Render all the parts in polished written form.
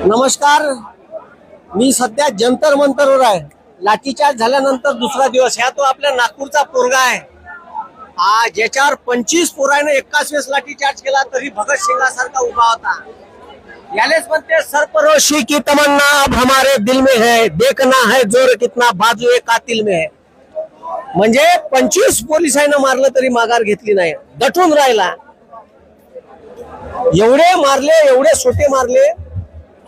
नमस्कार. मी सध्या जंतर मंतरवर आहे. लाठीचार्ज झाल्यानंतर दुसरा दिवस. ह्या तो आपल्या नागपूरचा पोरगा आहे, ज्याच्यावर 25 पोराने एकाच वेळेस लाठीचार्ज केला तरी भगत सिंगासारखा उभा होता. यालेच म्हणते सरपरोशी की तमन्ना अब हमारे दिल में है, देखना है जोर कितना बाजू एक कातिल में है. म्हणजे 25 पोलिसांना मारलं तरी माघार घेतली नाही, दटून राहिला. एवढे मारले, एवढे सोटे मारले.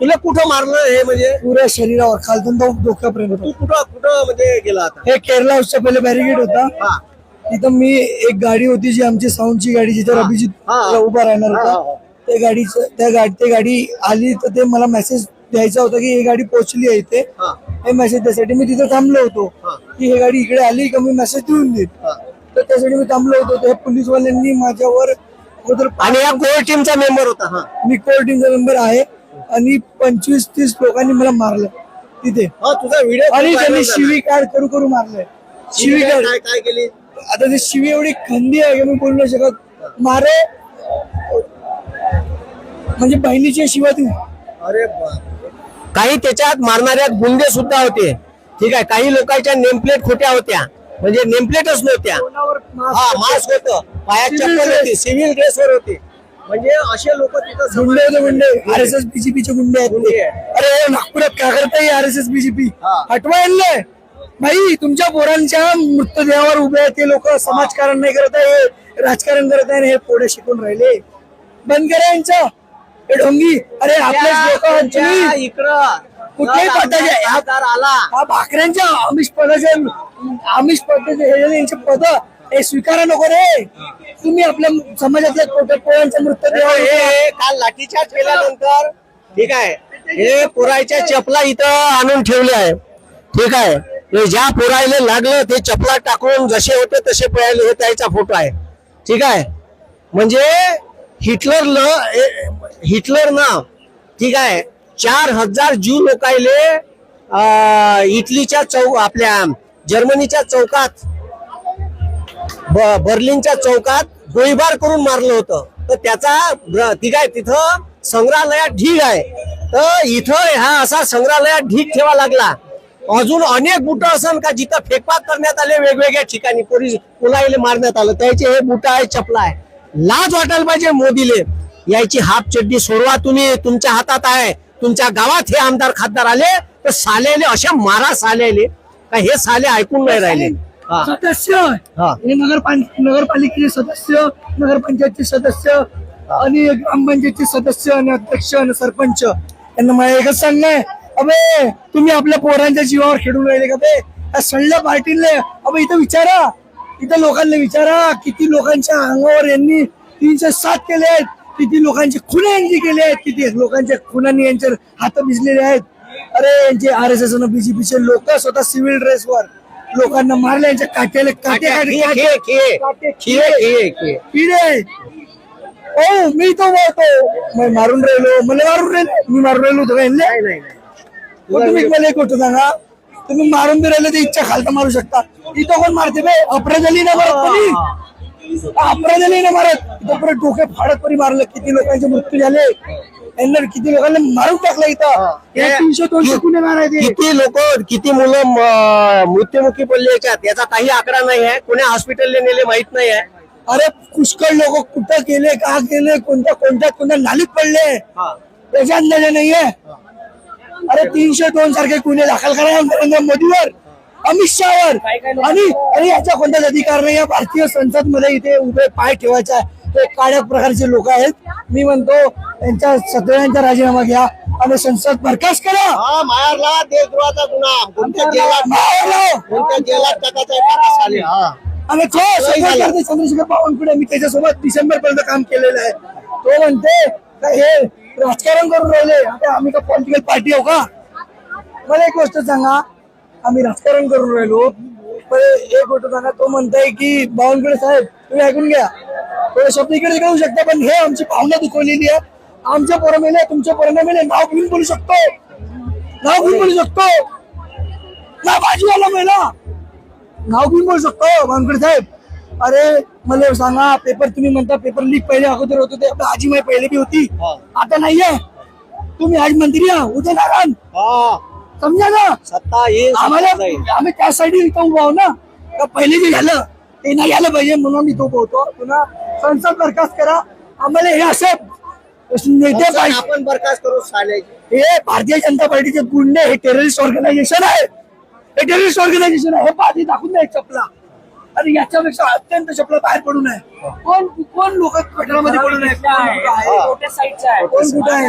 तुला कुठं मारलं हे? म्हणजे पुऱ्या शरीरावर खालतून डोक्यापर्यंत. तू कुठं कुठं म्हणजे गेला आता? हे केरला हाऊसच्या पहिले बॅरिगेड होता. तिथं मी एक गाडी होती जी आमची साऊंडची गाडी, जिथे अभिजित उभा राहणार होता. ते गाडी आली तर ते मला मेसेज द्यायचा होता की ही गाडी पोहोचली आहे इथे. हे मेसेज द्यायसाठी मी तिथे थांबलो होतो की ही गाडी इकडे आली का मी मेसेज देऊन देत. तर त्यासाठी मी थांबलो होतो. ते पोलीसवाल्यांनी माझ्यावर आणि या कोर टीमचा मेंबर होता. मी कोर टीमचा मेंबर आहे आणि 25-30 लोकांनी मला मारलं तिथे. तुझा व्हिडिओ आणि त्यांनी शिवीगाळ करू मारलंय. शिवीगाळ काय केली? आता ती शिवी एवढी खंदी आहे की मी बोलू नाही शकत. मारे म्हणजे बहिणीची शिवा तू. अरे काही त्याच्यात मारणाऱ्यात गुंडे सुद्धा होते. ठीक आहे, काही लोकांच्या नेमप्लेट खोट्या होत्या, म्हणजे नेमप्लेटच नव्हत्या. मास्क होतं, पायात चप्पल होती, सिव्हिल ड्रेसवर होते. म्हणजे असे लोक तिथं गुंडे होते. गुंडे आरएसएस बीजेपीचे गुंडे आहेत ते. अरे नागपुरात काय करताय आरएसएस बीजेपी? हटवा आणलंय भाई. तुमच्या पोरांच्या मृतदेहावर उभे आहेत ते लोक. समाजकारण नाही करत आहे, राजकारण करत आहे. हे पोडे शिकून राहिले. बंद करा यांचं हे ढोंगी. अरे आपल्याच लोक इकडं कुठल्याही पदाचे आला भाकऱ्यांच्या आमिष पदाचे यांचे पद हे स्वीकारा नको रे. तुम्ही आपल्या समाजातल्या पोरांच्या मृतदेहावर काल लाठीचार्ज केल्यानंतर ठीक आहे, हे पोराच्या चपला इथं आणून ठेवले आहे. ठीक आहे, ज्या पोरायला लागलं ते चपला टाकून जसे होते तसे पळाले, हे त्याचा फोटो आहे. ठीक आहे, म्हणजे हिटलरनं ठीक आहे 4000 ज्यू लोकायले इटलीच्या आपल्या जर्मनीच्या चौकात, बर्लिनच्या चौकात गोळीबार करून मारलं होतं. तर त्याचा ठीक आहे तिथं संग्रहालयात ढीग आहे. तर इथं हा असा संग्रहालयात ढीग ठेवा लागला. अजून अनेक बुट असन का जिथं फेकपात करण्यात आले वेगवेगळ्या ठिकाणी, कोणाला मारण्यात आलं. त्याचे हे बुट आहे, चपला आहे. लाज वाटायला पाहिजे मोदीले. याची हाफ चड्डी सोडवा तुम्ही, तुमच्या हातात आहे. तुमच्या गावात हे आमदार खासदार आले तर सालेले अशा मारा सालेले का हे साले ऐकून नाही राहिले. सदस्य नगरपालिकेचे सदस्य, नगरपंचायतचे सदस्य आणि ग्रामपंचायतचे सदस्य आणि अध्यक्ष आणि सरपंच यांना मला एकच सांगणं आहे, अबे तुम्ही आपल्या पोरांच्या जीवावर खेळून राहिले का बे? सळल्या पार्टीले अबे इथं विचारा, इथं लोकांना विचारा किती लोकांच्या अंगावर यांनी 307 केले आहेत, किती लोकांचे खुने यांनी केले आहेत, किती लोकांच्या खुनांनी यांचे हात भिजलेले आहेत. अरे यांचे आरएसएस आणि बीजेपीचे लोक स्वतः सिव्हिल ड्रेसवर लोकांना मारले. यांच्या काट्याला मी तो बोलतो मारून राहिलो, मला मारून राहिलो, मी मारून राहिलो होतो. तुम्ही मला एक गोष्ट सांगा, तुम्ही मारून बी राहिले तर इच्छा खालता मारू शकता. इथं कोण मारते बे? अपराधाली ना मारत कोणी, अपराधाली ना मारत. इथं परत डोके फाडत परी मारलं. किती लोकांचे मृत्यू झाले, यांना किती लोकांना मारून टाकलं. इथं 300-200 गुन्हे मारायचे. किती लोक, किती मुलं मृत्युमुखी पडले याच्यात याचा काही आकडा नाही आहे. कोण्या हॉस्पिटलला नेले माहित नाही आहे. अरे पुष्कळ लोक कुठं गेले, का गेले, कोणत्या नालीत पडले त्याच्या अंदाजा नाहीये. अरे 302 सारखे गुन्हे दाखल करा नरेंद्र मोदीवर, अमित शहावर. आणि याचा कोणताच अधिकार नाही. भारतीय संसद मध्ये इथे उभे पाय ठेवायचा हे काळ्या प्रकारचे लोक आहेत. मी म्हणतो त्यांच्या सगळ्यांचा राजीनामा घ्या आणि संसद बरखास्त करा. मारला देशद्रोहाचा गुन्हा, कोणत्या जेलात टाकायचा. आणि चंद्रशेखर बावनकुळे, मी त्याच्यासोबत डिसेंबर पर्यंत काम केलेलं आहे. तो म्हणते हे राजकारण करून राहिले. आता आम्ही का पॉलिटिकल पार्टी आहो का? मला एक गोष्ट सांगा, आम्ही राजकारण करून राहिलो. पण एक गोष्ट सांगा, तो म्हणताय की बावनकुळे साहेब तुम्ही ऐकून घ्या, थोडे शब्द इकडे करू शकता, पण हे आमची भावना दुखवलेली आहे. आमच्या पोरं मेले, तुमच्या पोरांना मेले, नाव घेऊन बोलू शकतो, नाव घेऊन बोलू शकतो. ना बाजूवाला मेला, नाव घेऊन बोलू शकतो बावनकुळे साहेब. अरे मला सांगा, पेपर तुम्ही म्हणता पेपर लीक पहिले अगोदर होते, आजी माई पहिले बी होती, आता नाहीये. तुम्ही आज मंत्री आहात, उद्या नारायण समजा ना. सत्ता येईल आम्हाला आम्ही त्यासाठी इथं उभा आहो ना. का पहिले जे झालं ते नाही झालं पाहिजे म्हणून आम्ही इथं उभं होतो. पुन्हा संसद बरखास्त करा. आम्हाला हे असे नेते पाहिजे. आपण बरखास्त करू साल्याची. हे भारतीय जनता पार्टीचे गुंडे, हे टेररिस्ट ऑर्गनायझेशन आहे. हे टेररिस्ट ऑर्गनायझेशन आहे. हे पाठी दाखवून द्या चपला. आणि याच्यापेक्षा अत्यंत चपला बाहेर पडू नये. कोण कोण लोक कटरामध्ये पडू नये. कोण कुठं आहे?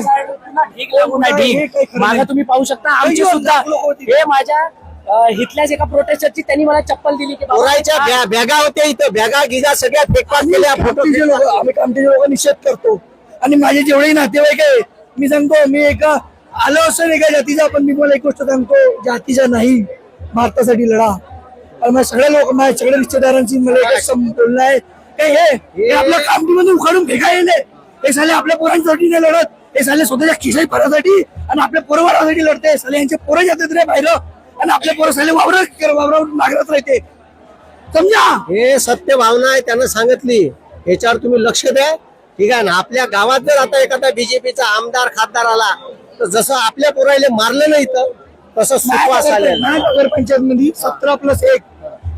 मागे तुम्ही पाहू शकता आमची सुद्धा हे माझ्या हिथल्याच एका प्रोटेस्टरची त्यांनी मला चप्पल दिली की बाबा पोराच्या बॅगा होत्या इथं, बॅगा गिगा सगळ्या फेकपात केल्या. कामठीचे लोक, आम्ही कामठीचे लोक निषेध करतो. आणि माझे जेवढेही नातेवाईक आहे, मी सांगतो, मी एका आलो असेल एका जातीचा, पण मी मला एक गोष्ट सांगतो, जातीचा नाही, भारतासाठी लढा. आणि माझ्या सगळ्या लोक, माझ्या सगळ्या रिश्तेदारांची मला एकच बोलणं आहे की हे आपल्या कामठीमध्ये उखाडून फेकायले. हे साले आपल्या पोरांसाठी नाही लढत, हे साले स्वतःच्या खिशाई फरासाठी आणि आपल्या पोरवारासाठी लढते. साले यांचे पोरं जातात रे बाहेर आणि आपले पोरं साले वावरावर नागरत राहते. समजा हे सत्य भावना आहे, त्यानं सांगितली. याच्यावर तुम्ही लक्ष द्या, ठीक आहे ना. आपल्या गावात जर आता एखादा बीजेपीचा आमदार खासदार आला तर जसं आपल्या पोराले मारलं नाही तर तसं सुखवास आलेलं. नगरपंचायत मध्ये 17+1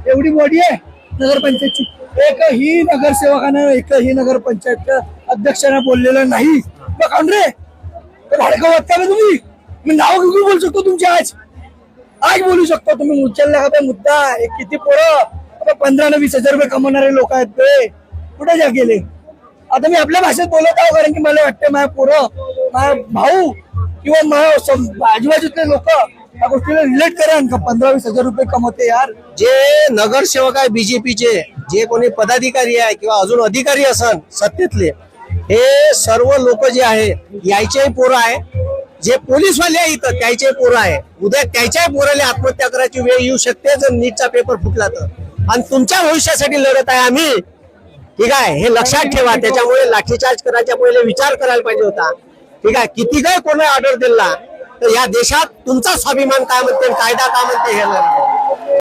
एवढी बॉडी आहे नगरपंचायतची. एकही नगरसेवकानं, एकही नगरपंचायतच्या अध्यक्षांना बोललेलं नाही. काऊन रे भाडकावत का तुम्ही? मी नाव घेऊन बोलू शकतो तुमची. आज बोलू शकतो तुम्ही. उचलला का मुद्दा? किती पोरं 15-20 हजार रुपये कमवणारे लोक आहेत ते कुठे जा गेले? आता मी आपल्या भाषेत बोलत आहो, कारण की मला वाटतं माझ्या पोरं, माझ्या भाऊ किंवा माझ्या आजूबाजूतले लोक या गोष्टीला रिलेट करा का 15-20 हजार रुपये कमवते यार. जे नगरसेवक आहे बीजेपीचे, जे कोणी पदाधिकारी आहे किंवा अजून अधिकारी असन सत्तेतले, हे सर्व लोक जे आहे यायचेही पोरं आहे. जे पोलीसवाले आहे इथं त्याचे पोरं आहे. उद्या त्याच्याही पोराला आत्महत्या करायची वेळ येऊ शकते जर नीटचा पेपर फुटला तर. आणि तुमच्या भविष्यासाठी लढत आहे आम्ही, ठीक आहे. हे लक्षात ठेवा. त्याच्यामुळे लाठीचार्ज करायच्या पहिले विचार करायला पाहिजे होता, ठीक आहे. किती काय कोणी ऑर्डर दिला तर या देशात तुमचा स्वाभिमान काय म्हणते, कायदा काय म्हणते हे